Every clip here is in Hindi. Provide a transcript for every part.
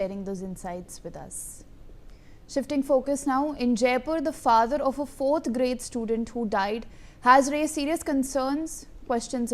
Sharing those insights with us. Shifting focus now, in Jaipur, the father of a 4th grade student who died has raised serious questions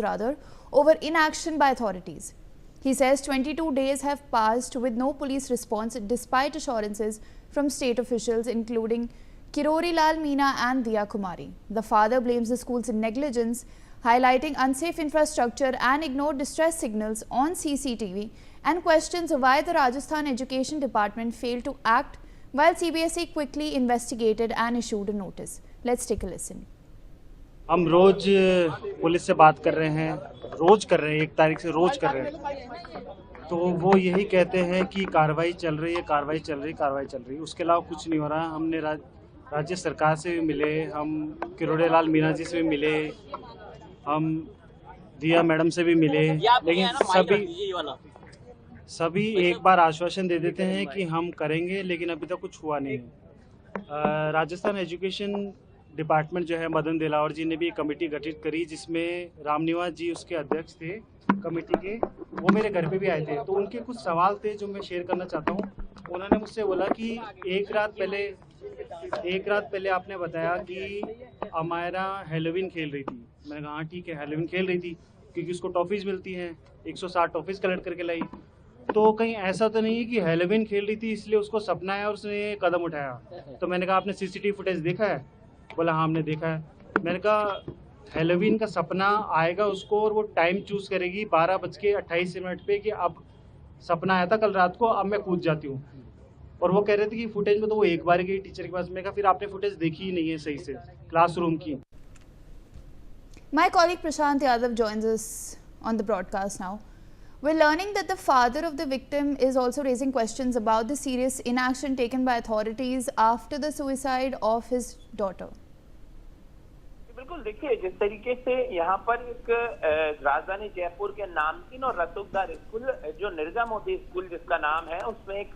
over inaction by authorities. He says 22 days have passed with no police response despite assurances from state officials including Kirori Lal Meena and Diya Kumari. The father blames the school's negligence, highlighting unsafe infrastructure and ignored distress signals on CCTV, and questions why the Rajasthan Education Department failed to act while CBSE quickly investigated and issued a notice. Let's take a listen. हम रोज पुलिस से बात कर रहे हैं, रोज कर रहे हैं, 1 तारीख से रोज कर रहे हैं, तो वो यही कहते हैं कि कार्रवाई चल रही है, कार्रवाई चल रही है। उसके अलावा कुछ नहीं हो रहा है। हमने राज्य सरकार से भी मिले, हम किरोड़ी लाल मीना जी से भी मिले, हम दिया मैडम से भी मिले, लेकिन सभी एक बार आश्वासन दे देते हैं कि हम करेंगे, लेकिन अभी तक कुछ हुआ नहीं है। राजस्थान एजुकेशन डिपार्टमेंट जो है, मदन दिलावर जी ने भी एक कमेटी गठित करी जिसमें रामनिवास जी उसके अध्यक्ष थे कमेटी के। वो मेरे घर पे भी आए थे, तो उनके कुछ सवाल थे जो मैं शेयर करना चाहता हूँ। उन्होंने मुझसे बोला कि एक रात पहले आपने बताया कि अमायरा हेलोवीन खेल रही थी। मैंने कहा हाँ ठीक है, हेलोवीन खेल रही थी क्योंकि उसको टॉफीज मिलती हैं, 160 टॉफीज कलेक्ट करके लाई। तो कहीं ऐसा तो नहीं है कि हेलोवीन खेल रही थी इसलिए उसको सपना आया और उसने कदम उठाया। तो मैंने कहा आपने सीसीटीवी फुटेज देखा है? बोला हाँ हमने देखा है। मैंने कहा हेलोवीन का सपना आएगा उसको और वो टाइम चूज करेगी 12:28 पे कि अब सपना आया था कल रात को, अब मैं कूद जाती हूँ। और वो कह रहे थे कि फुटेज में तो वो एक बार गई टीचर के पास। मैं कहा फिर आपने फुटेज देखी ही नहीं है सही से क्लासरूम की। My colleague Prashant Yadav joins us on the broadcast now. We're learning that the father of the victim is also raising questions about the serious inaction taken by authorities after the suicide of his daughter. बिल्कुल, देखिए जिस तरीके से यहाँ पर एक राजधानी जयपुर के नामचीन और रसूखदार स्कूल जो निर्जा मोदी स्कूल जिसका नाम है, उसमें एक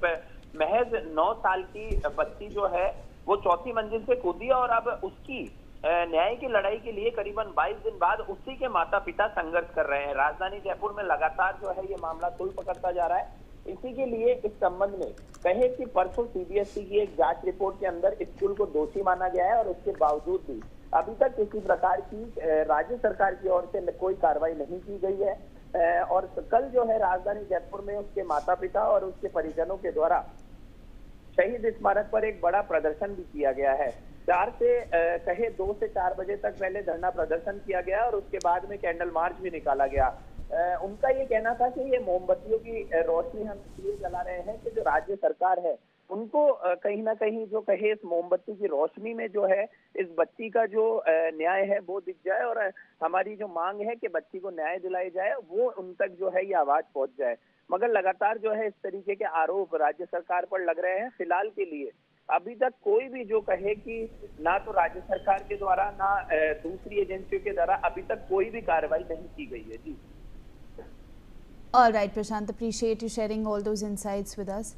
महज 9 साल की बच्ची जो है वो 4थी मंजिल से कूदी और अब उसकी न्याय की लड़ाई के लिए करीबन 22 दिन बाद उसी के माता पिता संघर्ष कर रहे हैं। राजधानी जयपुर में लगातार जो है ये मामला तूल पकड़ता जा रहा है। इसी के लिए इस संबंध में कहे कि परसों सीबीएसई की एक जांच रिपोर्ट के अंदर स्कूल को दोषी माना गया है और उसके बावजूद भी अभी तक किसी प्रकार की राज्य सरकार की ओर से कोई कार्रवाई नहीं की गई है। और कल जो है राजधानी जयपुर में उसके माता पिता और उसके परिजनों के द्वारा शहीद स्मारक पर एक बड़ा प्रदर्शन भी किया गया है। 2 से 4 बजे तक पहले धरना प्रदर्शन किया गया और उसके बाद में कैंडल मार्च भी निकाला गया। उनका ये कहना था कि ये मोमबत्तियों की रोशनी हम इसलिए जला रहे हैं कि जो राज्य सरकार है उनको कहीं ना कहीं जो कहे इस मोमबत्ती की रोशनी में जो है इस बच्ची का जो न्याय है वो दिख जाए और हमारी जो मांग है कि बच्ची को न्याय दिलाई जाए वो उन तक जो है ये आवाज पहुंच जाए। मगर लगातार जो है इस तरीके के आरोप राज्य सरकार पर लग रहे हैं। फिलहाल के लिए अभी तक कोई भी जो कहे कि ना तो राज्य सरकार के द्वारा ना दूसरी एजेंसियों के द्वारा अभी तक कोई भी कार्रवाई नहीं की गई है। जी। All right, Prashant, appreciate you sharing all those insights with us.